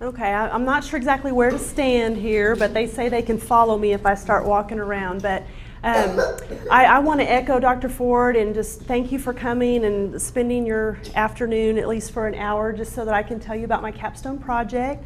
Okay, I'm not sure exactly where to stand here, but they say they can follow me if I start walking around. But I want to echo Dr. Ford and just thank you for coming and spending your afternoon, at least for an hour, just so that I can tell you about my capstone project.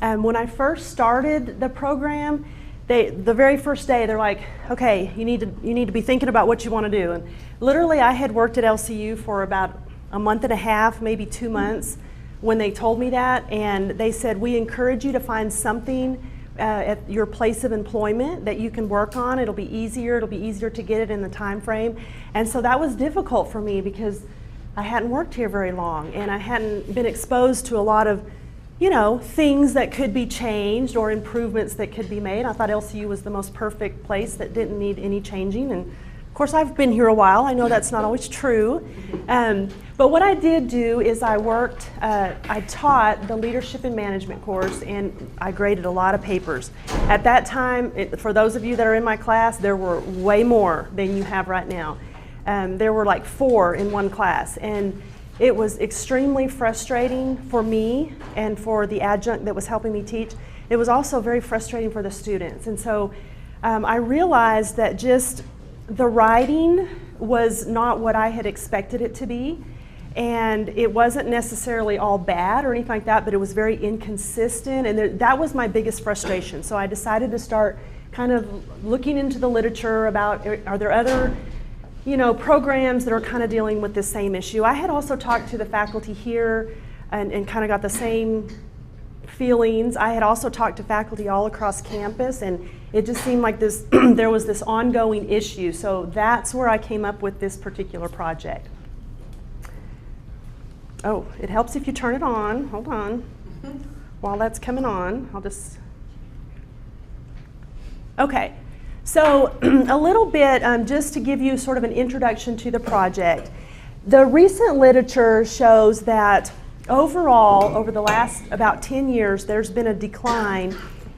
When I first started the program, the very first day, they're like, okay, you need to be thinking about what you want to do. And literally, I had worked at LCU for about a month and a half, maybe 2 months, when they told me that, and they said, we encourage you to find something at your place of employment that you can work on. It'll be easier to get it in the time frame. And so that was difficult for me because I hadn't worked here very long and I hadn't been exposed to a lot of things that could be changed or improvements that could be made. I thought LCU was the most perfect place that didn't need any changing. And of course, I've been here a while. I know that's not always true. But what I did do is I taught the leadership and management course, and I graded a lot of papers. At that time, for those of you that are in my class, there were way more than you have right now. There were like 4 in one class. And it was extremely frustrating for me and for the adjunct that was helping me teach. It was also very frustrating for the students. And so I realized that just the writing was not what I had expected it to be, and it wasn't necessarily all bad or anything like that, but it was very inconsistent, and that was my biggest frustration. So I decided to start kind of looking into the literature about, are there other programs that are kind of dealing with this same issue. I had also talked to the faculty here and kind of got the same feelings. I had also talked to faculty all across campus, and it just seemed like there was this ongoing issue. So that's where I came up with this particular project. Oh, it helps if you turn it on. Hold on. While that's coming on, I'll just... Okay, so a little bit just to give you sort of an introduction to the project. The recent literature shows that overall, over the last about 10 years, there's been a decline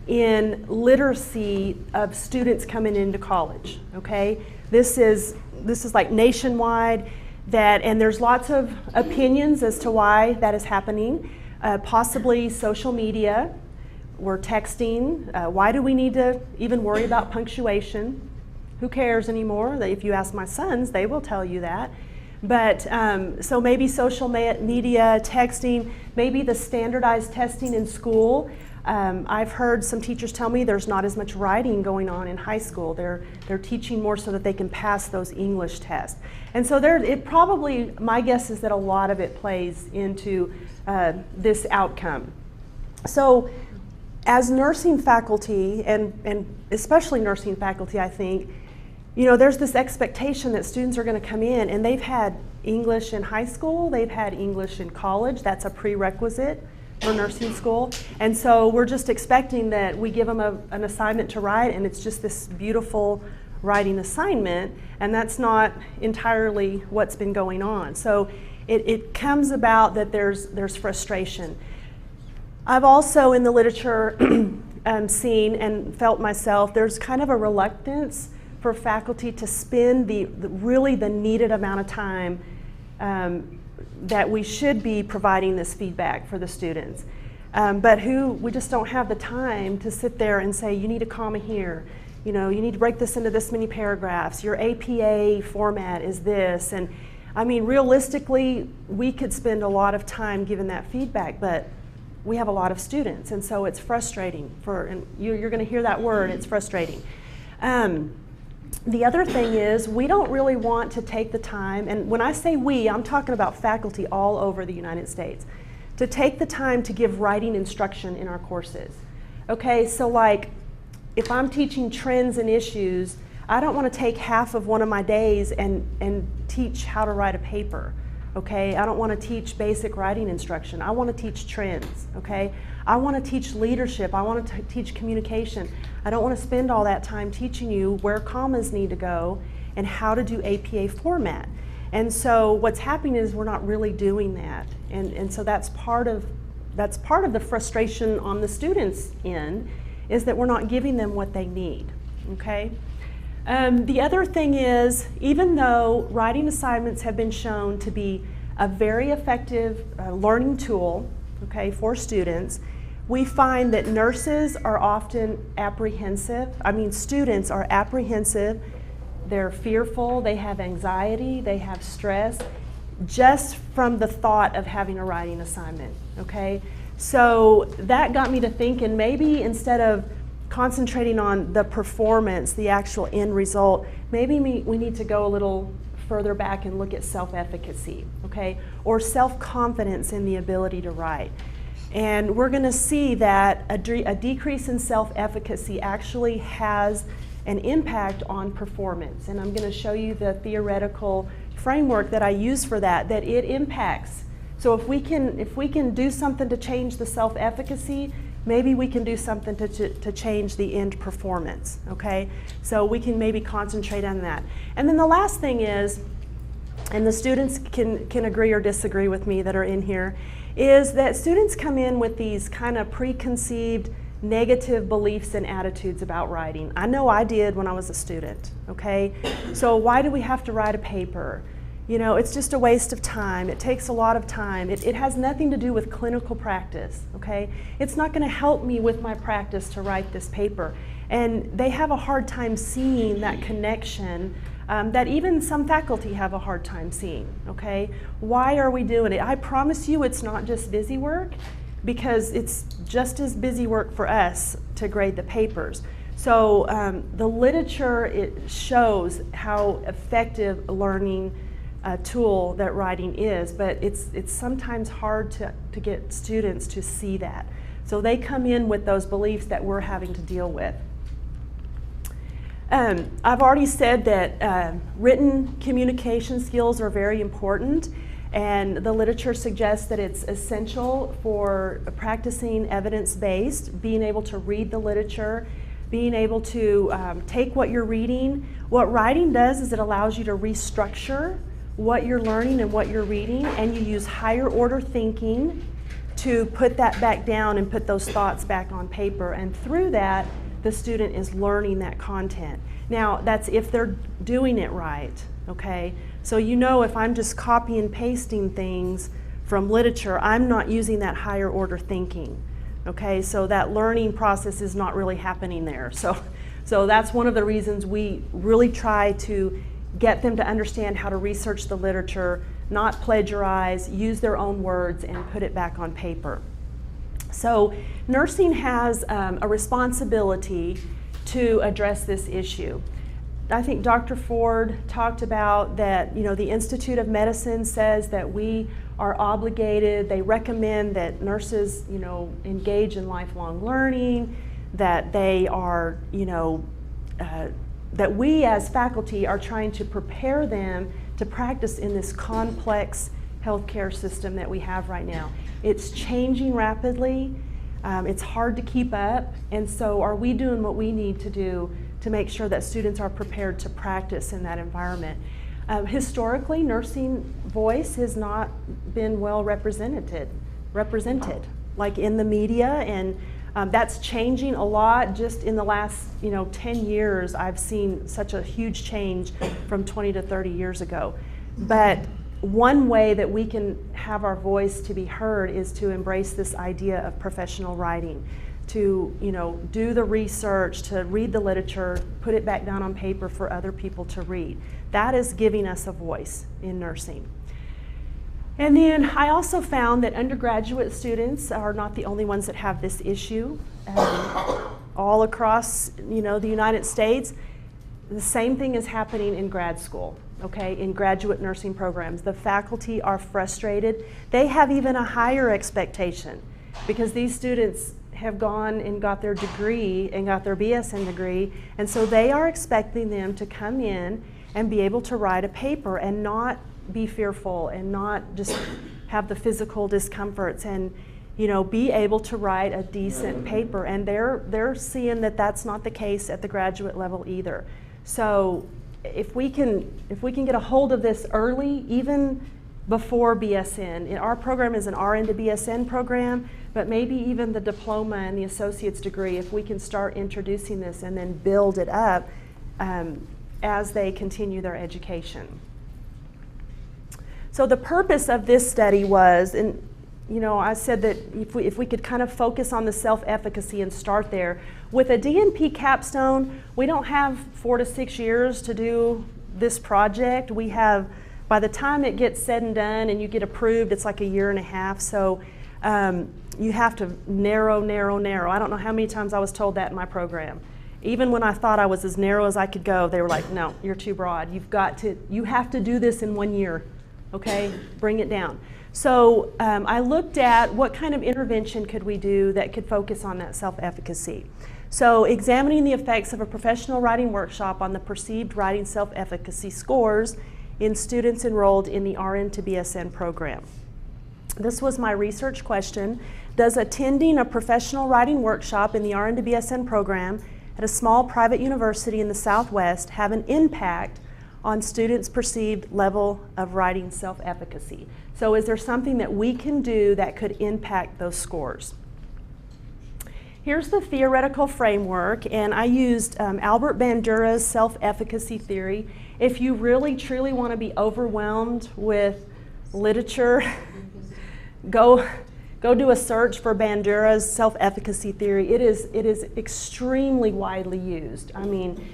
in literacy of students coming into college, okay? This is like nationwide, and there's lots of opinions as to why that is happening. Possibly social media, we're texting. Why do we need to even worry about punctuation? Who cares anymore? If you ask my sons, they will tell you that. But so maybe social media, texting, maybe the standardized testing in school. I've heard some teachers tell me there's not as much writing going on in high school. They're teaching more so that they can pass those English tests. And so my guess is that a lot of it plays into this outcome. So as nursing faculty, and especially nursing faculty, I think, there's this expectation that students are going to come in and they've had English in high school, they've had English in college. That's a prerequisite for nursing school. And so we're just expecting that we give them an assignment to write, and it's just this beautiful writing assignment, and that's not entirely what's been going on. So it comes about that there's frustration. I've also in the literature seen and felt myself, there's kind of a reluctance for faculty to spend the needed amount of time that we should be providing this feedback for the students. But we just don't have the time to sit there and say, you need a comma here, you need to break this into this many paragraphs, your APA format is this. And I mean, realistically, we could spend a lot of time giving that feedback, but we have a lot of students, and so it's frustrating and you're going to hear that word, it's frustrating. The other thing is, we don't really want to take the time, and when I say we, I'm talking about faculty all over the United States, to take the time to give writing instruction in our courses. Okay, so like, if I'm teaching trends and issues, I don't want to take half of one of my days and teach how to write a paper. Okay, I don't want to teach basic writing instruction. I want to teach trends, okay? I want to teach leadership. I want to teach communication. I don't want to spend all that time teaching you where commas need to go and how to do APA format. And so what's happening is we're not really doing that. And so that's part of the frustration on the students' end, is that we're not giving them what they need, okay? The other thing is, even though writing assignments have been shown to be a very effective learning tool, okay, for students, we find that nurses are often apprehensive. Students are apprehensive, they're fearful, they have anxiety, they have stress, just from the thought of having a writing assignment, okay? So that got me to thinking, maybe instead of concentrating on the performance, the actual end result, maybe we need to go a little further back and look at self-efficacy, okay? Or self-confidence in the ability to write. And we're going to see that a decrease in self-efficacy actually has an impact on performance. And I'm going to show you the theoretical framework that I use for that it impacts. So if we can do something to change the self-efficacy, maybe we can do something to change the end performance, okay? So we can maybe concentrate on that. And then the last thing is, and the students can agree or disagree with me that are in here, is that students come in with these kind of preconceived negative beliefs and attitudes about writing. I know I did when I was a student, okay? So why do we have to write a paper? You know, it's just a waste of time. It takes a lot of time. It has nothing to do with clinical practice, okay? It's not going to help me with my practice to write this paper. And they have a hard time seeing that connection that even some faculty have a hard time seeing, okay? Why are we doing it? I promise you it's not just busy work, because it's just as busy work for us to grade the papers. So the literature, it shows how effective a learning tool that writing is, but it's sometimes hard to get students to see that. So they come in with those beliefs that we're having to deal with. I've already said that written communication skills are very important, and the literature suggests that it's essential for practicing evidence-based, being able to read the literature, being able to take what you're reading. What writing does is it allows you to restructure what you're learning and what you're reading, and you use higher order thinking to put that back down and put those thoughts back on paper, and through that the student is learning that content. Now that's if they're doing it right, okay? So you know, if I'm just copy and pasting things from literature, I'm not using that higher order thinking, okay? So that learning process is not really happening there. So that's one of the reasons we really try to get them to understand how to research the literature, not plagiarize, use their own words, and put it back on paper. So nursing has a responsibility to address this issue. I think Dr. Ford talked about that, you know, the Institute of Medicine says that we are obligated, they recommend that nurses, you know, engage in lifelong learning, that they are, you know, that we as faculty are trying to prepare them to practice in this complex healthcare system that we have right now. It's changing rapidly, it's hard to keep up, and so are we doing what we need to do to make sure that students are prepared to practice in that environment. Historically, nursing voice has not been well represented, like in the media, and that's changing a lot. Just in the last 10 years, I've seen such a huge change from 20 to 30 years ago. But one way that we can have our voice to be heard is to embrace this idea of professional writing, to do the research, to read the literature, put it back down on paper for other people to read. That is giving us a voice in nursing. And then I also found that undergraduate students are not the only ones that have this issue. All across the United States, the same thing is happening in grad school, okay, in graduate nursing programs. The faculty are frustrated. They have even a higher expectation because these students have gone and got their degree and got their BSN degree, and so they are expecting them to come in and be able to write a paper and not be fearful and not just have the physical discomforts, and be able to write a decent paper. And they're seeing that that's not the case at the graduate level either. So if we can get a hold of this early, even before BSN, our program is an RN to BSN program, but maybe even the diploma and the associate's degree, if we can start introducing this and then build it up as they continue their education. So the purpose of this study was, and I said that if we could kind of focus on the self-efficacy and start there. With a DNP capstone, we don't have 4 to 6 years to do this project. We have, by the time it gets said and done and you get approved, it's like 1.5 years. So you have to narrow. I don't know how many times I was told that in my program. Even when I thought I was as narrow as I could go, they were like, no, you're too broad. You have to do this in 1 year, okay? Bring it down. So I looked at what kind of intervention could we do that could focus on that self-efficacy. So examining the effects of a professional writing workshop on the perceived writing self-efficacy scores in students enrolled in the RN to BSN program. This was my research question. Does attending a professional writing workshop in the RN to BSN program at a small private university in the Southwest have an impact on students' perceived level of writing self-efficacy? So is there something that we can do that could impact those scores? Here's the theoretical framework, and I used Albert Bandura's self-efficacy theory. If you really truly want to be overwhelmed with literature, go do a search for Bandura's self-efficacy theory. It is extremely widely used. I mean,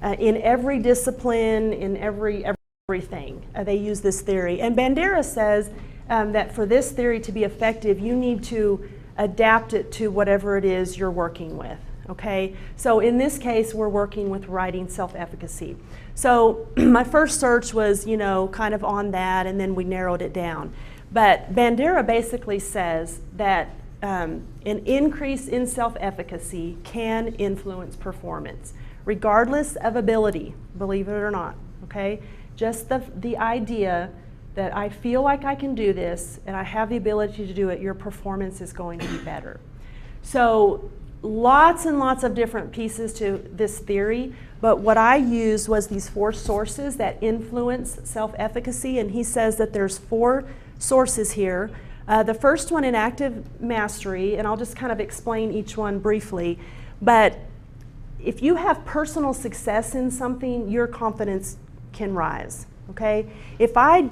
in every discipline, in everything, they use this theory. And Bandura says that for this theory to be effective, you need to adapt it to whatever it is you're working with, okay? So in this case, we're working with writing self-efficacy. So my first search was, kind of on that, and then we narrowed it down. But Bandura basically says that an increase in self-efficacy can influence performance, regardless of ability, believe it or not, okay? Just the idea that I feel like I can do this and I have the ability to do it, your performance is going to be better. So lots and lots of different pieces to this theory, but what I used was these 4 sources that influence self-efficacy, and he says that there's 4 sources here. The first one in active mastery, and I'll just kind of explain each one briefly, but if you have personal success in something, your confidence can rise, okay? If I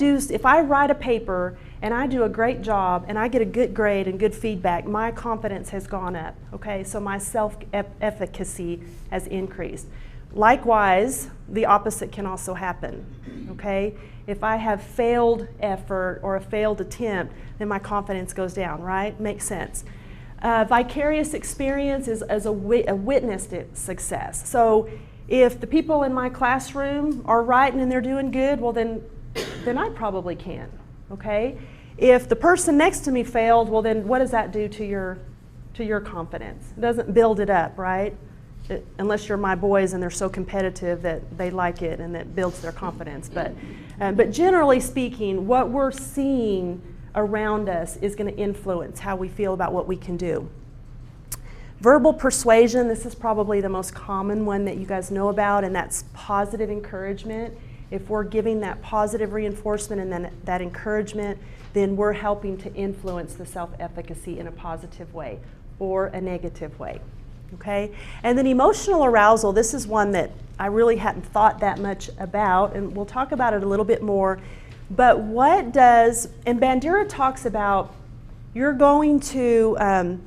write a paper and I do a great job and I get a good grade and good feedback, my confidence has gone up, okay? So my self-efficacy has increased. Likewise, the opposite can also happen, okay? If I have failed effort or a failed attempt, then my confidence goes down, right? Makes sense. Vicarious experience is as a witnessed success. So if the people in my classroom are writing and they're doing good, well then I probably can, okay? If the person next to me failed, well then what does that do to your confidence? It doesn't build it up, right? Unless you're my boys and they're so competitive that they like it and that builds their confidence. But generally speaking, what we're seeing around us is going to influence how we feel about what we can do. Verbal persuasion, this is probably the most common one that you guys know about, and that's positive encouragement. If we're giving that positive reinforcement and then that encouragement, then we're helping to influence the self-efficacy in a positive way or a negative way. Okay? And then emotional arousal, this is one that I really hadn't thought that much about, and we'll talk about it a little bit more. But what does, and Bandura talks about, you're going to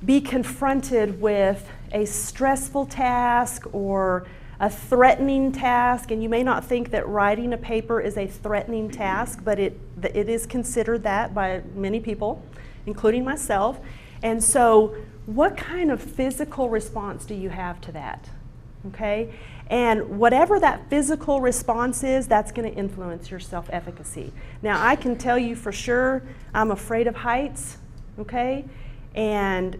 be confronted with a stressful task or a threatening task, and you may not think that writing a paper is a threatening task, but it is considered that by many people, including myself. And so what kind of physical response do you have to that? Okay? And whatever that physical response is, that's going to influence your self-efficacy. Now, I can tell you for sure, I'm afraid of heights, okay? And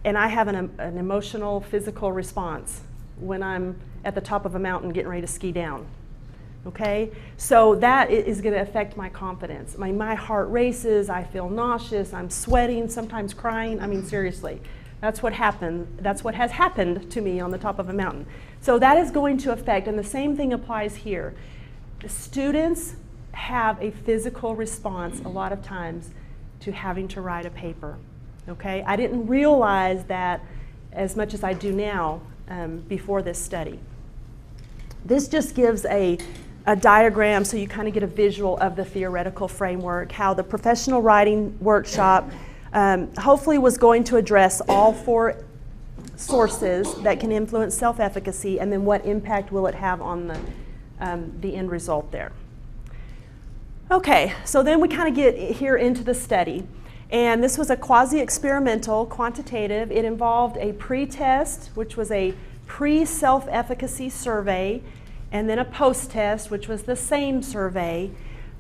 I have an emotional, physical response when I'm at the top of a mountain getting ready to ski down, okay? So that is going to affect my confidence. My heart races, I feel nauseous, I'm sweating, sometimes crying. I mean, seriously. That's what happened. That's what has happened to me on the top of a mountain. So that is going to affect, and the same thing applies here. The students have a physical response a lot of times to having to write a paper. Okay? I didn't realize that as much as I do now before this study. This just gives a a diagram so you kind of get a visual of the theoretical framework, how the professional writing workshop hopefully was going to address all 4 sources that can influence self-efficacy, and then what impact will it have on the end result there. Okay, so then we kind of get here into the study. And this was a quasi-experimental, quantitative. It involved a pre-test, which was a pre-self-efficacy survey, and then a post-test, which was the same survey.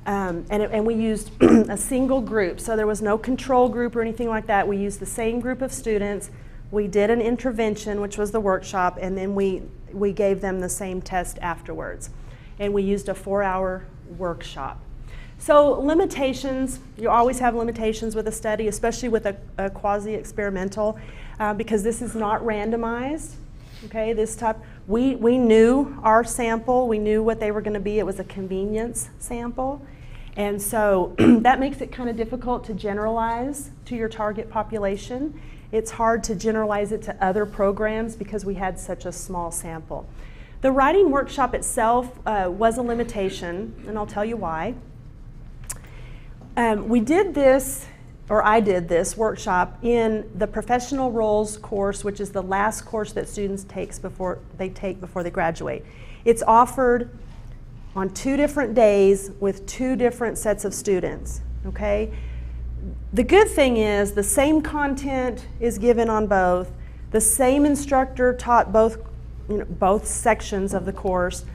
And we used a single group, so there was no control group or anything like that. We used the same group of students. We did an intervention, which was the workshop, and then we gave them the same test afterwards. And we used a 4-hour workshop. So limitations, you always have limitations with a study, especially with a quasi-experimental, because this is not randomized. Okay, this type, we knew our sample, we knew what they were going to be. It was a convenience sample. And so that makes it kind of difficult to generalize to your target population. It's hard to generalize it to other programs because we had such a small sample. The writing workshop itself was a limitation, and I'll tell you why. We did this, or I did this workshop in the professional roles course, which is the last course that students take before they graduate. It's offered on 2 different days with 2 different sets of students, okay? The good thing is the same content is given on both. The same instructor taught both sections of the course.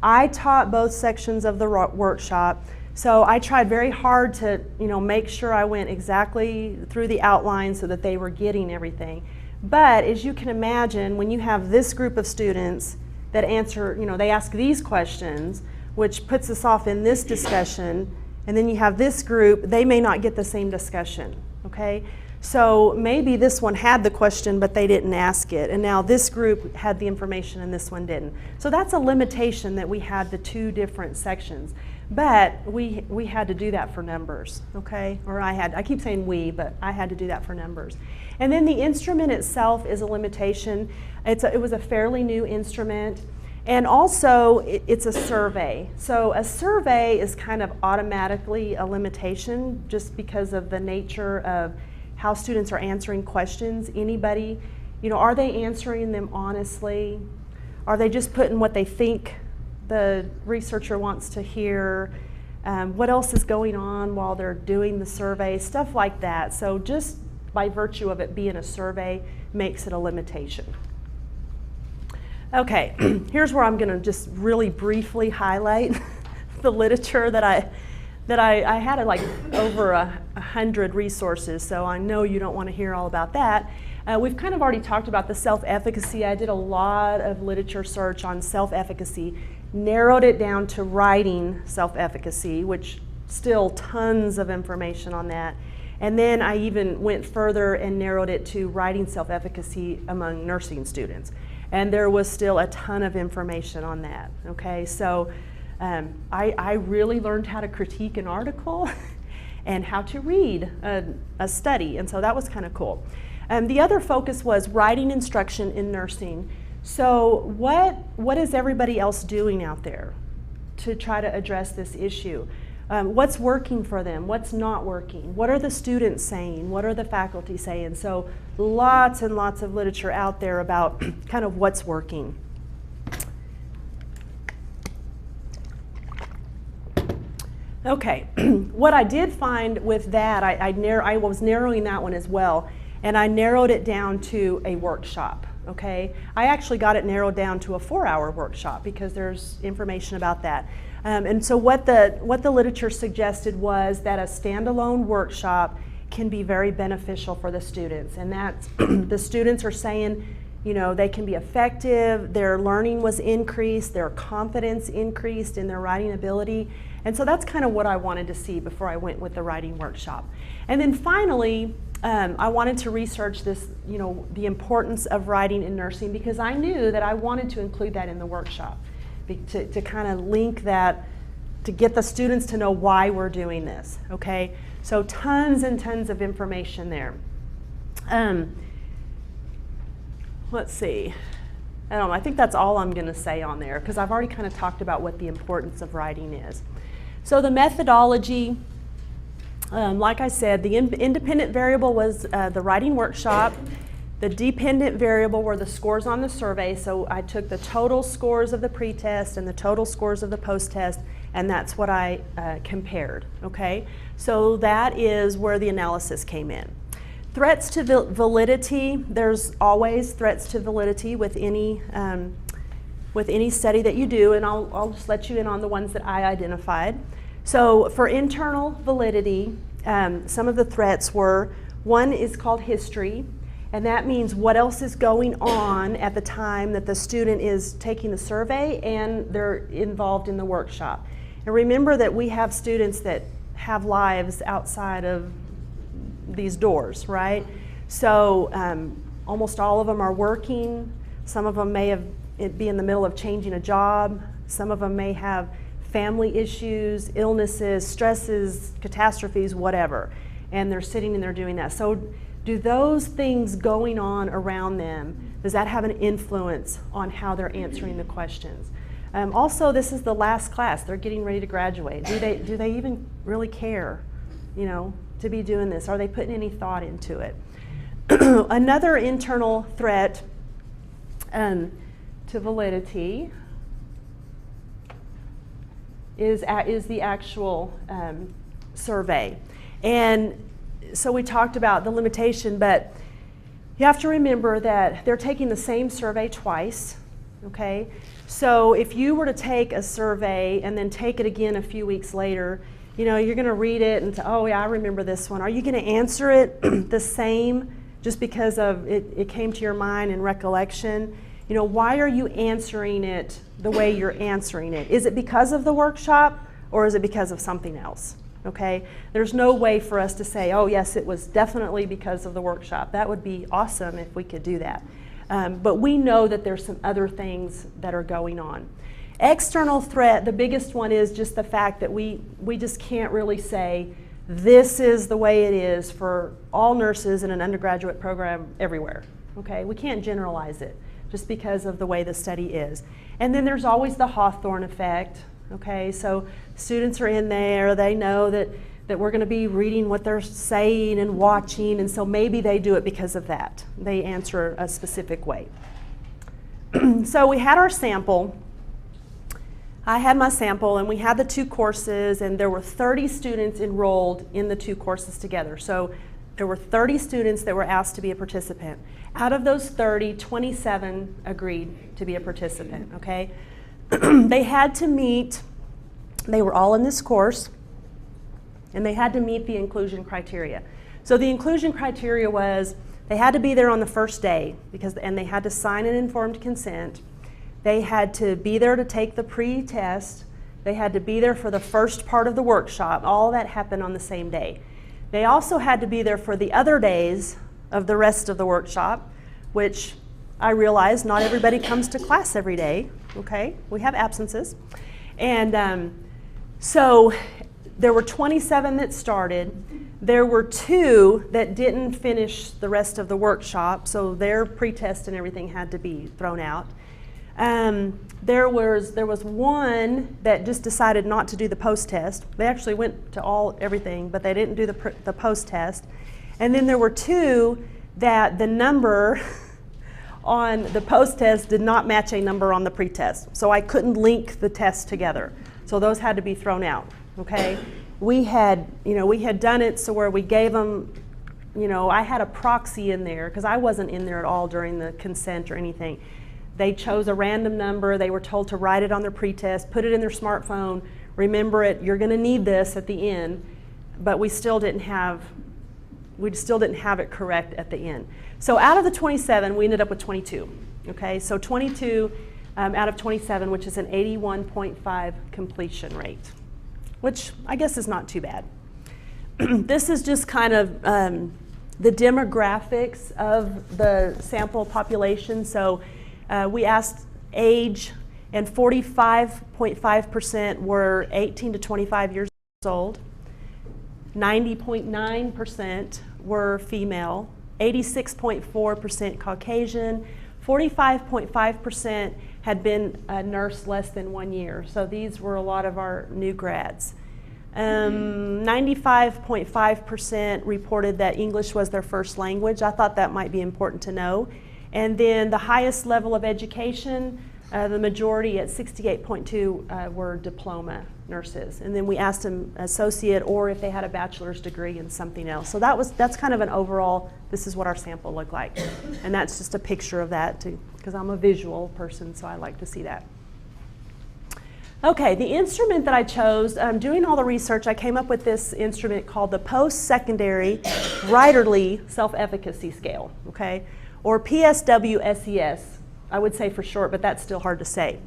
I taught both sections of the workshop. So I tried very hard to, make sure I went exactly through the outline so that they were getting everything. But as you can imagine, when you have this group of students that answer, they ask these questions, which puts us off in this discussion, and then you have this group, they may not get the same discussion, okay? So maybe this one had the question, but they didn't ask it, and now this group had the information and this one didn't. So that's a limitation that we had the 2 different sections. But we had to do that for numbers, okay? Or I keep saying we, but I had to do that for numbers. And then the instrument itself is a limitation. It was a fairly new instrument. And also, it's a survey. So a survey is kind of automatically a limitation just because of the nature of how students are answering questions. Anybody, are they answering them honestly? Are they just putting what they think the researcher wants to hear? What else is going on while they're doing the survey? Stuff like that. So just by virtue of it being a survey makes it a limitation. Okay, here's where I'm going to just really briefly highlight the literature that I had like over 100 resources, so I know you don't want to hear all about that. We've kind of already talked about the self-efficacy. I did a lot of literature search on self-efficacy, narrowed it down to writing self-efficacy, which still tons of information on that. And then I even went further and narrowed it to writing self-efficacy among nursing students. And there was still a ton of information on that, okay? So I really learned how to critique an article and how to read a study, and so that was kind of cool. The other focus was writing instruction in nursing. So what is everybody else doing out there to try to address this issue? What's working for them? What's not working? What are the students saying? What are the faculty saying? So lots and lots of literature out there about kind of what's working. Okay, what I did find with that, I was narrowing that one as well, and I narrowed it down to a workshop. Okay, I actually got it narrowed down to a 4-hour workshop because there's information about that. And so what the literature suggested was that a standalone workshop can be very beneficial for the students, and that the students are saying, they can be effective, their learning was increased, their confidence increased in their writing ability, and so that's kind of what I wanted to see before I went with the writing workshop. And then finally, I wanted to research this, the importance of writing in nursing, because I knew that I wanted to include that in the workshop, to kind of link that, to get the students to know why we're doing this, okay? So tons and tons of information there. Let's see. I don't know, I think that's all I'm going to say on there, because I've already kind of talked about what the importance of writing is. So the methodology, like I said, the independent variable was the writing workshop. The dependent variable were the scores on the survey. So I took the total scores of the pretest and the total scores of the post-test, and that's what I compared, okay? So that is where the analysis came in. Threats to validity, there's always threats to validity with any study that you do, and I'll just let you in on the ones that I identified. So for internal validity, some of the threats were, one is called history, and that means what else is going on at the time that the student is taking the survey and they're involved in the workshop. And remember that we have students that have lives outside of these doors, right? So almost all of them are working. Some of them may be in the middle of changing a job. Some of them may have family issues, illnesses, stresses, catastrophes, whatever. And they're sitting and they're doing that. So do those things going on around them, does that have an influence on how they're answering the questions? Also, this is the last class. They're getting ready to graduate. Do they even really care, you know, to be doing this? Are they putting any thought into it? Another internal threat to validity is the actual survey. And so we talked about the limitation, but you have to remember that they're taking the same survey twice, okay? So if you were to take a survey and then take it again a few weeks later, you know, you're going to read it and say, oh yeah, I remember this one. Are you going to answer it the same just because of it came to your mind in recollection? You know, why are you answering it the way you're answering it? Is it because of the workshop or is it because of something else? Okay, there's no way for us to say, oh yes, it was definitely because of the workshop. That would be awesome if we could do that. But we know that there's some other things that are going on. External threat, the biggest one is just the fact that we just can't really say this is the way it is for all nurses in an undergraduate program everywhere. Okay, we can't generalize it just because of the way the study is. And then there's always the Hawthorne effect. Okay, so students are in there, they know that we're going to be reading what they're saying and watching, and so maybe they do it because of that. They answer a specific way. So we had our sample. I had my sample, and we had the two courses, and there were 30 students enrolled in the two courses together. So there were 30 students that were asked to be a participant. Out of those 30, 27 agreed to be a participant, okay? They had to meet, they were all in this course, and they had to meet the inclusion criteria. So the inclusion criteria was they had to be there on the first day, and they had to sign an informed consent. They had to be there to take the pre-test. They had to be there for the first part of the workshop. All that happened on the same day. They also had to be there for the other days of the rest of the workshop, which I realize not everybody comes to class every day, okay? We have absences. And so there were 27 that started. There were 2 that didn't finish the rest of the workshop, so their pretest and everything had to be thrown out. There was 1 that just decided not to do the post-test. They actually went to everything, but they didn't do the post-test. And then there were 2 that the number on the post-test did not match a number on the pretest. So I couldn't link the tests together. So those had to be thrown out, okay? We had done it so where we gave them, I had a proxy in there because I wasn't in there at all during the consent or anything. They chose a random number. They were told to write it on their pretest, put it in their smartphone, remember it, you're going to need this at the end, but we still didn't have it correct at the end. So out of the 27, we ended up with 22. Okay, so 22 out of 27, which is an 81.5 completion rate, which I guess is not too bad. This is just kind of the demographics of the sample population. So we asked age, and 45.5% were 18 to 25 years old. 90.9% were female, 86.4% Caucasian, 45.5% had been a nurse less than 1 year. So these were a lot of our new grads. 95.5% reported that English was their first language. I thought that might be important to know. And then the highest level of education, the majority at 68.2 were diploma nurses. And then we asked them associate or if they had a bachelor's degree in something else. So that's kind of an overall, this is what our sample looked like. And that's just a picture of that too, because I'm a visual person, so I like to see that. Okay, the instrument that I chose, doing all the research, I came up with this instrument called the Post-Secondary Writerly Self-Efficacy Scale, okay, or PSWSES, I would say for short, but that's still hard to say.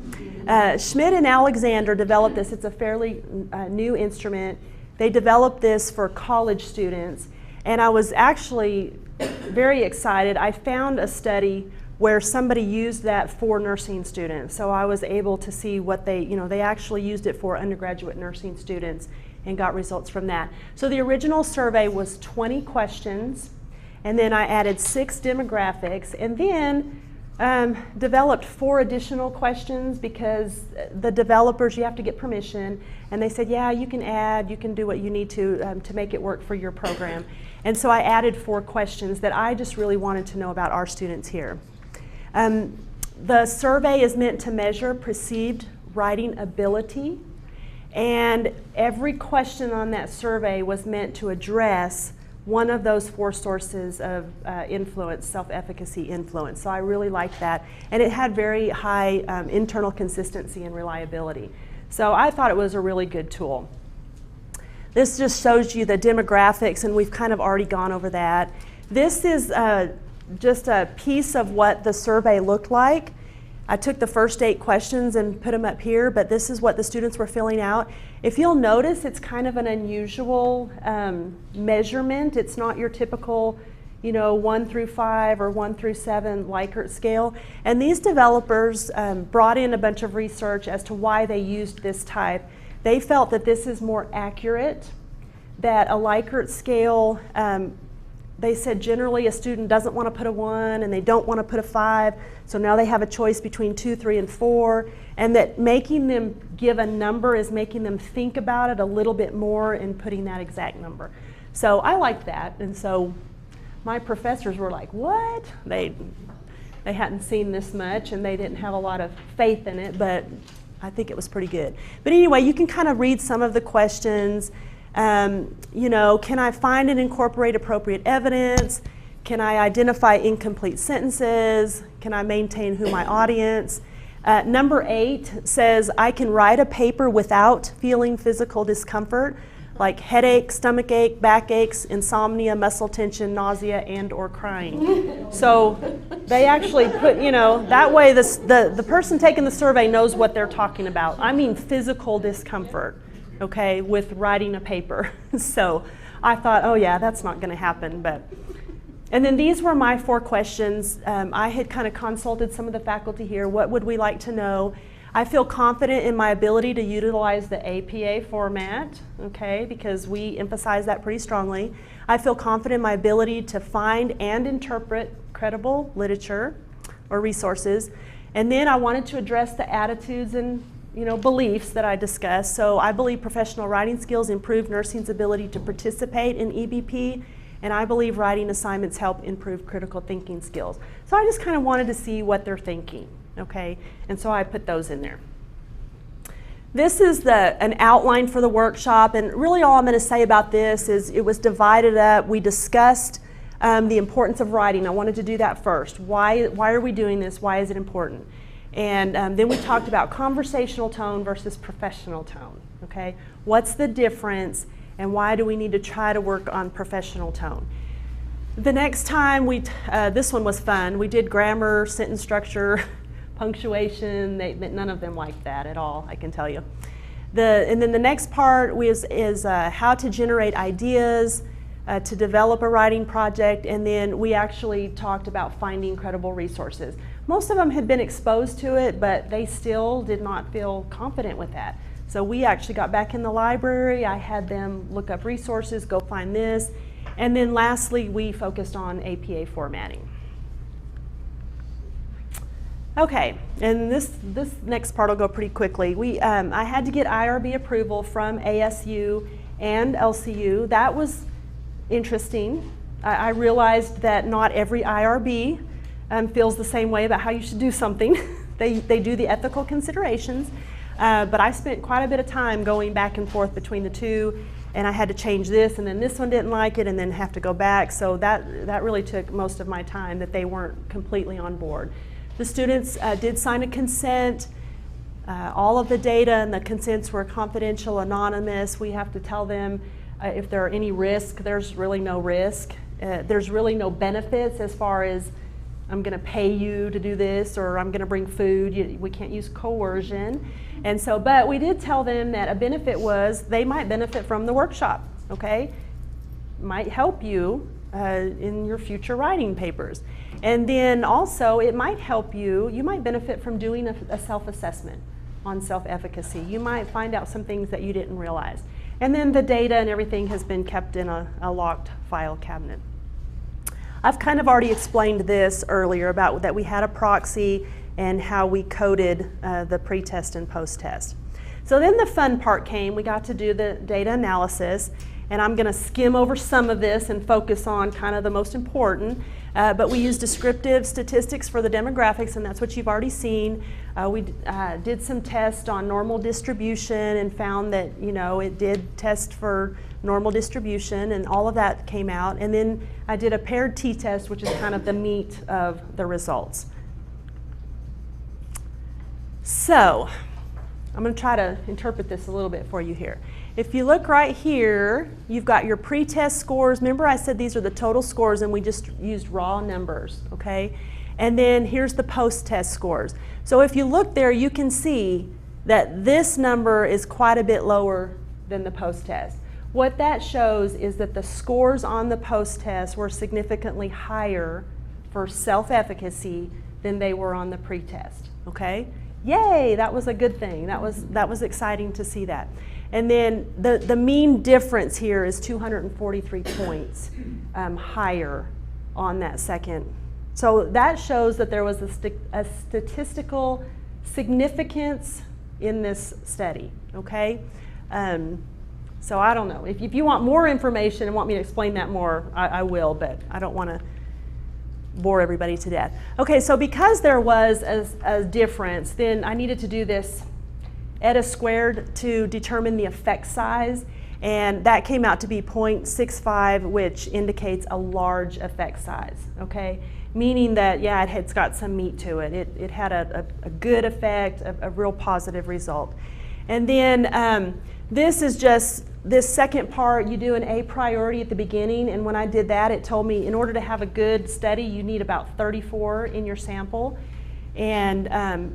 Schmidt and Alexander developed this. It's a fairly new instrument. They developed this for college students, and I was actually very excited. I found a study where somebody used that for nursing students. So I was able to see what they actually used it for undergraduate nursing students and got results from that. So the original survey was 20 questions, and then I added 6 demographics, and then developed 4 additional questions because the developers, you have to get permission, and they said, yeah, you can add, you can do what you need to make it work for your program. And so I added 4 questions that I just really wanted to know about our students here. The survey is meant to measure perceived writing ability, and every question on that survey was meant to address one of those 4 sources of influence, self-efficacy influence. So I really liked that, and it had very high internal consistency and reliability. So I thought it was a really good tool. This just shows you the demographics, and we've kind of already gone over that. This is just a piece of what the survey looked like. I took the first 8 questions and put them up here, but this is what the students were filling out. If you'll notice, it's kind of an unusual measurement. It's not your typical, 1 through 5 or 1 through 7 Likert scale. And these developers brought in a bunch of research as to why they used this type. They felt that this is more accurate, that a Likert scale, they said generally a student doesn't want to put a 1 and they don't want to put a 5, so now they have a choice between 2, 3, and 4, and that making them give a number is making them think about it a little bit more and putting that exact number. So I liked that, and so my professors were like, what? They hadn't seen this much and they didn't have a lot of faith in it, but I think it was pretty good. But anyway, you can kind of read some of the questions. Can I find and incorporate appropriate evidence? Can I identify incomplete sentences? Can I maintain who my audience? Number 8 says, I can write a paper without feeling physical discomfort, like headache, stomach ache, backaches, insomnia, muscle tension, nausea, and or crying. So they actually put, that way the person taking the survey knows what they're talking about. I mean physical discomfort. Okay, with writing a paper. So I thought, oh yeah, that's not going to happen. And then these were my 4 questions. I had kind of consulted some of the faculty here. What would we like to know? I feel confident in my ability to utilize the APA format, okay, because we emphasize that pretty strongly. I feel confident in my ability to find and interpret credible literature or resources. And then I wanted to address the attitudes and beliefs that I discussed. So I believe professional writing skills improve nursing's ability to participate in EBP, and I believe writing assignments help improve critical thinking skills. So I just kind of wanted to see what they're thinking, okay? And so I put those in there. This is an outline for the workshop, and really all I'm going to say about this is it was divided up. We discussed the importance of writing. I wanted to do that first. Why are we doing this? Why is it important? And then we talked about conversational tone versus professional tone, okay? What's the difference and why do we need to try to work on professional tone? The next time, this one was fun. We did grammar, sentence structure, punctuation. None of them liked that at all, I can tell you. And then the next part is how to generate ideas, to develop a writing project, and then we actually talked about finding credible resources. Most of them had been exposed to it, but they still did not feel confident with that. So we actually got back in the library. I had them look up resources, go find this, and then lastly, we focused on APA formatting. Okay, and this next part will go pretty quickly. I had to get IRB approval from ASU and LCU. That was interesting. I realized that not every IRB feels the same way about how you should do something. They do the ethical considerations, but I spent quite a bit of time going back and forth between the two, and I had to change this, and then this one didn't like it, and then have to go back. So that really took most of my time, that they weren't completely on board. The students did sign a consent. All of the data and the consents were confidential, anonymous. We have to tell them if there are any risk. There's really no risk. There's really no benefits as far as I'm going to pay you to do this, or I'm going to bring food. We can't use coercion. And so, but we did tell them that a benefit was they might benefit from the workshop, okay? Might help you in your future writing papers. And then also it might help you might benefit from doing a self-assessment on self-efficacy. You might find out some things that you didn't realize. And then the data and everything has been kept in a locked file cabinet. I've kind of already explained this earlier about that we had a proxy and how we coded the pre-test and post-test. So then the fun part came. We got to do the data analysis, and I'm going to skim over some of this and focus on kind of the most important. But we used descriptive statistics for the demographics, and that's what you've already seen. We did some tests on normal distribution and found that, it did test for normal distribution, and all of that came out. And then I did a paired t-test, which is kind of the meat of the results. So I'm going to try to interpret this a little bit for you here. If you look right here, you've got your pre-test scores. Remember I said these are the total scores, and we just used raw numbers, okay? And then here's the post-test scores. So if you look there, you can see that this number is quite a bit lower than the post-test. What that shows is that the scores on the post-test were significantly higher for self-efficacy than they were on the pre-test, okay? Yay, that was a good thing. That was exciting to see that. And then the mean difference here is 243 points higher on that second. So that shows that there was a statistical significance in this study, okay? So I don't know. If you want more information and want me to explain that more, I will, but I don't want to bore everybody to death. Okay, so because there was a difference, then I needed to do this eta squared to determine the effect size, and that came out to be 0.65, which indicates a large effect size, okay? Meaning that, yeah, it's got some meat to it. It had a good effect, a real positive result. And then this is just this second part. You do an A priority at the beginning, and when I did that, it told me in order to have a good study, you need about 34 in your sample. And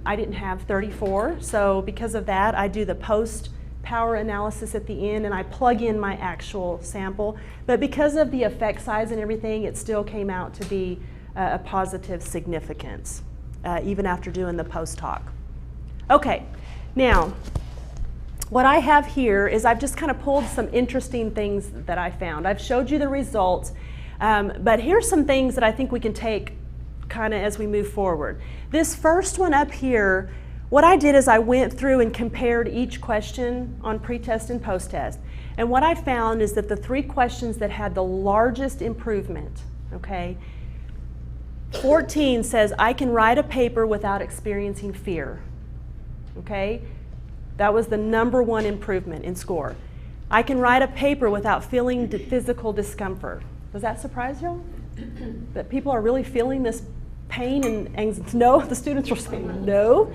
I didn't have 34, so because of that, I do the post power analysis at the end, and I plug in my actual sample. But because of the effect size and everything, it still came out to be a positive significance, even after doing the post hoc. Okay, now, what I have here is I've just kind of pulled some interesting things that I found. I've showed you the results, but here's some things that I think we can take kind of as we move forward. This first one up here, what I did is I went through and compared each question on pre-test and post-test. And what I found is that the 3 questions that had the largest improvement, okay, 14 says, I can write a paper without experiencing fear, okay? That was the #1 improvement in score. I can write a paper without feeling physical discomfort. Does that surprise y'all? That people are really feeling this pain and anxiety? No, the students are saying no.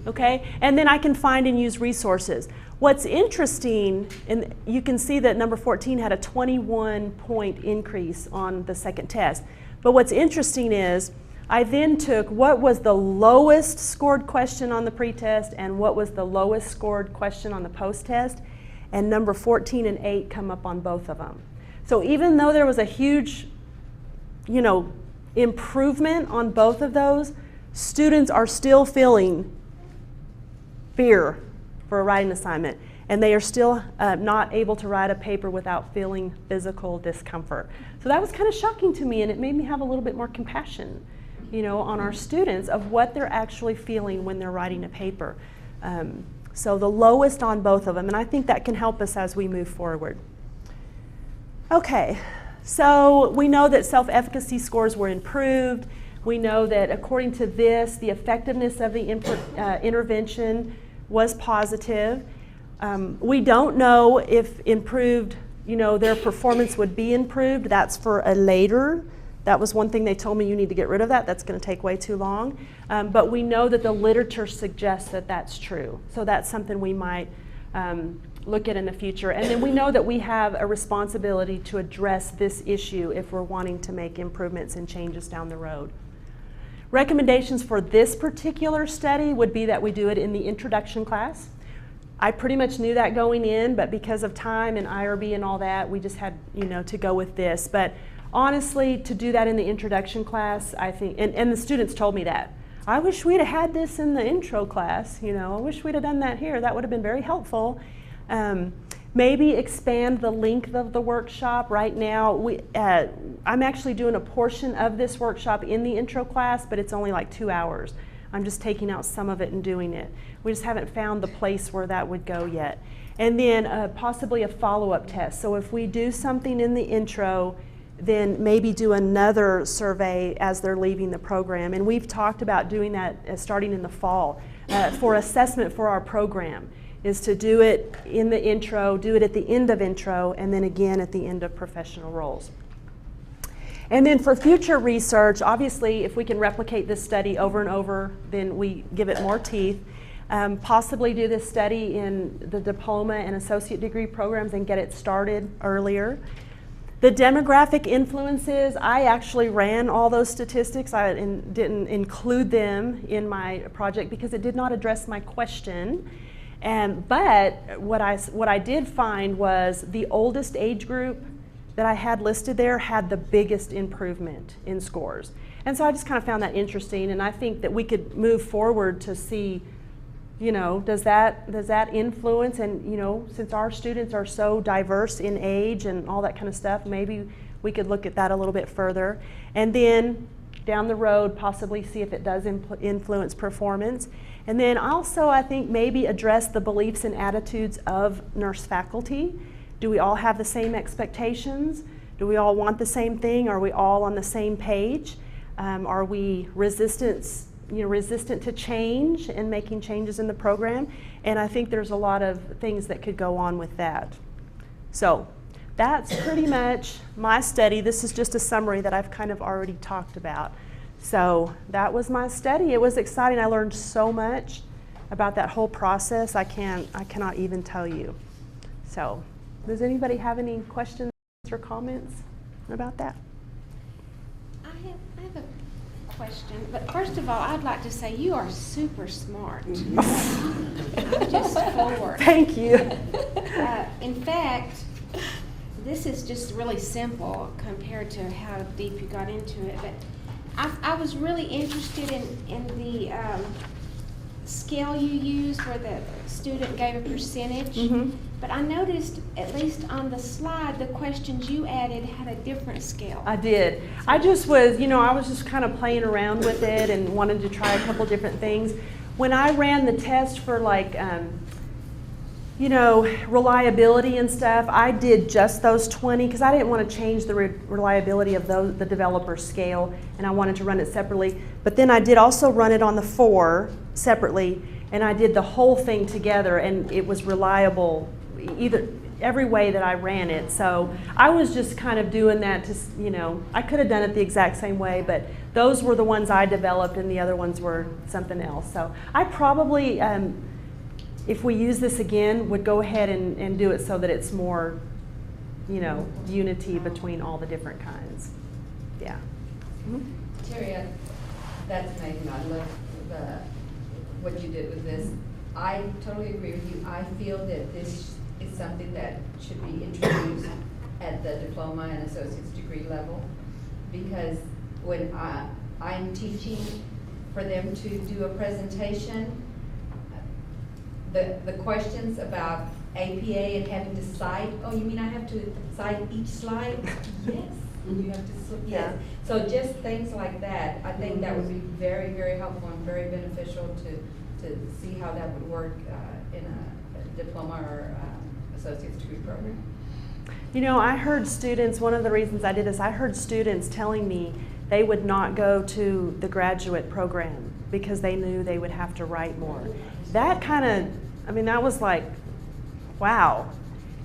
Okay, and then I can find and use resources. What's interesting, and you can see that number 14 had a 21-point increase on the second test. But what's interesting is I then took what was the lowest scored question on the pretest and what was the lowest scored question on the post-test, and number 14 and 8 come up on both of them. So even though there was a huge, improvement on both of those, students are still feeling fear for a writing assignment, and they are still not able to write a paper without feeling physical discomfort. So that was kind of shocking to me, and it made me have a little bit more compassion on our students of what they're actually feeling when they're writing a paper. So the lowest on both of them, and I think that can help us as we move forward. Okay, so we know that self-efficacy scores were improved. We know that according to this, the effectiveness of the intervention was positive. We don't know if improved, their performance would be improved. That's for a later. That was one thing they told me, you need to get rid of that. That's going to take way too long. But we know that the literature suggests that that's true. So that's something we might look at in the future. And then we know that we have a responsibility to address this issue if we're wanting to make improvements and changes down the road. Recommendations for this particular study would be that we do it in the introduction class. I pretty much knew that going in, but because of time and IRB and all that, we just had to go with this. But honestly, to do that in the introduction class, I think, and the students told me that. I wish we'd have had this in the intro class, I wish we'd have done that here. That would have been very helpful. Maybe expand the length of the workshop. Right now, I'm actually doing a portion of this workshop in the intro class, but it's only like 2 hours. I'm just taking out some of it and doing it. We just haven't found the place where that would go yet. And then possibly a follow-up test. So if we do something in the intro, then maybe do another survey as they're leaving the program. And we've talked about doing that starting in the fall for assessment for our program, is to do it in the intro, do it at the end of intro, and then again at the end of professional roles. And then for future research, obviously if we can replicate this study over and over, then we give it more teeth. Possibly do this study in the diploma and associate degree programs and get it started earlier. The demographic influences, I actually ran all those statistics. I didn't include them in my project because it did not address my question. But what I did find was the oldest age group that I had listed there had the biggest improvement in scores. And so I just kind of found that interesting, and I think that we could move forward to see, does that influence? And since our students are so diverse in age and all that kind of stuff, maybe we could look at that a little bit further. And then down the road, possibly see if it does influence performance. And then also, I think maybe address the beliefs and attitudes of nurse faculty. Do we all have the same expectations? Do we all want the same thing? Are we all on the same page? Are we resistant to change and making changes in the program? And I think there's a lot of things that could go on with that. So that's pretty much my study. This is just a summary that I've kind of already talked about. So that was my study. It was exciting. I learned so much about that whole process. I cannot even tell you. So does anybody have any questions or comments about that? I have a question, but first of all, I'd like to say you are super smart. I'm just floored. Thank you. In fact, this is just really simple compared to how deep you got into it, but I was really interested in the scale you used where the student gave a percentage. Mm-hmm. But I noticed, at least on the slide, the questions you added had a different scale. I did. I just was, I was just kind of playing around with it and wanted to try a couple different things. When I ran the test for reliability and stuff, I did just those 20 because I didn't want to change the reliability of the developer scale, and I wanted to run it separately. But then I did also run it on the 4 separately, and I did the whole thing together, and it was reliable every way that I ran it. So I was just kind of doing that to, I could have done it the exact same way, but those were the ones I developed and the other ones were something else. So I probably, if we use this again, would go ahead and do it so that it's more, unity between all the different kinds. Yeah. Mm-hmm. Terry, that's amazing. I love what you did with this. I totally agree with you. I feel that this is something that should be introduced at the diploma and associate's degree level, because when I'm teaching for them to do a presentation, the questions about APA and having to cite, oh, you mean I have to cite each slide? Yes. You have to, Yeah. yes. So just things like that, I think that would be very, very helpful and very beneficial to see how that would work in a diploma or associate's degree program. You know, I heard students, one of the reasons I did this, I heard students telling me they would not go to the graduate program because they knew they would have to write more. That kind of, I mean, that was like, wow.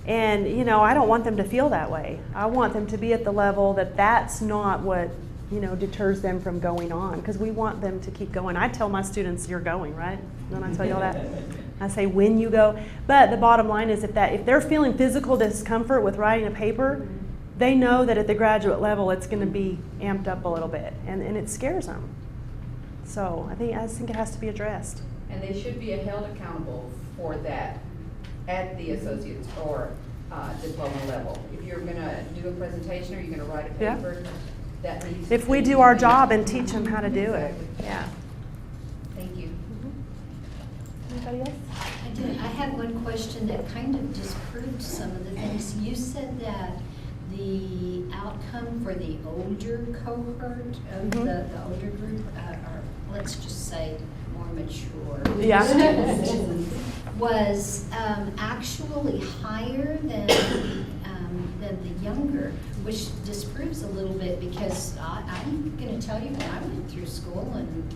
And, you know, I don't want them to feel that way. I want them to be at the level that that's not what, you know, deters them from going on, because we want them to keep going. I tell my students, you're going, right? Don't I tell you all that? I say when you go. But the bottom line is if they're feeling physical discomfort with writing a paper, they know that at the graduate level it's going to be amped up a little bit, and it scares them. So I just think it has to be addressed. And they should be held accountable for that at the associate's or diploma level. If you're gonna do a presentation or you're gonna write a Yeah. paper, that needs. If we do our job and teach them how to do it. Exactly. Yeah. Thank you. Anybody else? I did. I had one question that kind of disproved some of the things. You said that the outcome for the older cohort of the older group, or let's just say more mature Yeah. students, was actually higher than the younger, which disproves a little bit, because I'm going to tell you, when I went through school and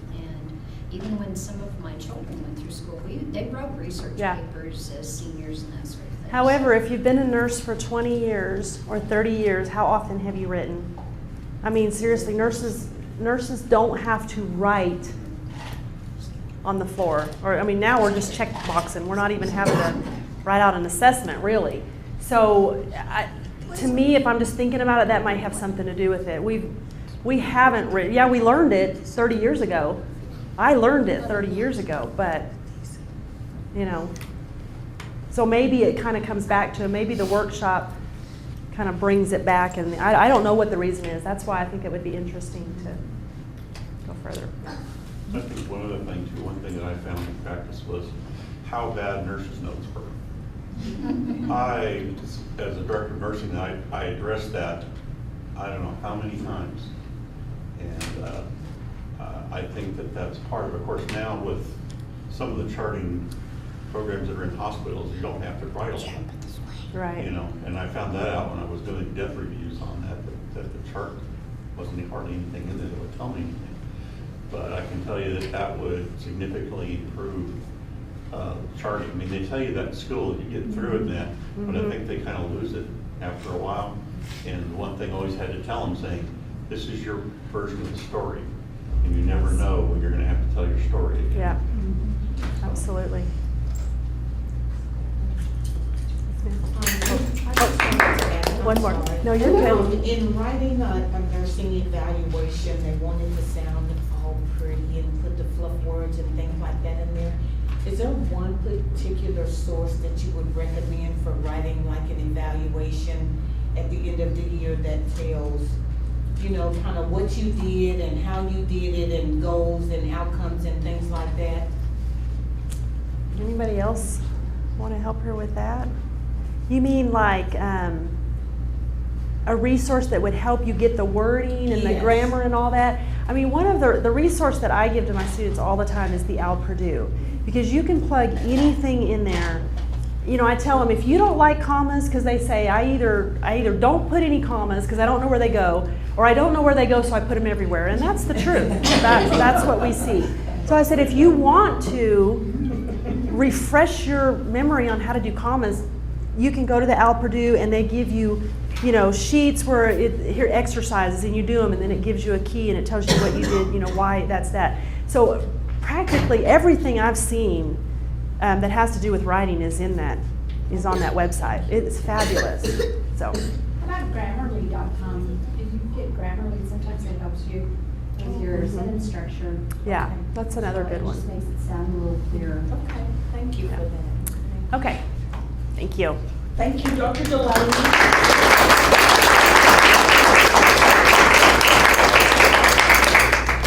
even when some of my children went through school, they wrote research Yeah. papers as seniors and that sort of thing. However, if you've been a nurse for 20 years or 30 years, how often have you written? I mean, seriously, nurses don't have to write on the floor. Or, I mean, now we're just check boxing. We're not even having to write out an assessment, really. So, to me, if I'm just thinking about it, that might have something to do with it. We haven't written. Yeah, we learned it 30 years ago. I learned it 30 years ago, but, you know. So maybe it kind of comes back to, maybe the workshop kind of brings it back, and I don't know what the reason is. That's why I think it would be interesting to go further. I think one other thing too, one thing that I found in practice was how bad nurses' notes were. As a director of nursing, I addressed that, I don't know how many times. And I think that that's part of course, now with some of the charting programs that are in hospitals, you don't have to write a lot. Right. You know, and I found that out when I was doing death reviews on that the chart wasn't hardly anything in there that would tell me anything. But I can tell you that would significantly improve charting. I mean, they tell you that in school, that you get through it then, but I think they kind of lose it after a while. And one thing I always had to tell them, saying, this is your version of the story. And you never know when you're going to have to tell your story again. Yeah, absolutely. One more. No, you're good. In writing a nursing evaluation, they wanted to sound all pretty and put the fluff words and things like that in there. Is there one particular source that you would recommend for writing like an evaluation at the end of the year that tells, you know, kind of what you did and how you did it and goals and outcomes and things like that? Anybody else want to help her with that? You mean like a resource that would help you get the wording and the Yes. grammar and all that? I mean, one of the resource that I give to my students all the time is the Al Purdue, because you can plug anything in there. You know, I tell them, if you don't like commas, because they say I either don't put any commas because I don't know where they go, or I don't know where they go, so I put them everywhere, and that's the truth. That's what we see. So I said, if you want to refresh your memory on how to do commas, you can go to the Al Purdue, and they give you, you know, sheets where here are exercises, and you do them, and then it gives you a key, and it tells you what you did, you know, why that's that. So practically everything I've seen that has to do with writing is on that website. It's fabulous. So. How about Grammarly.com? If you get Grammarly, sometimes it helps you with your sentence structure. Yeah, that's another good It just one. makes it sound a little clearer. Okay, thank you for that. Okay, thank you. Thank you, Dr. Delaney.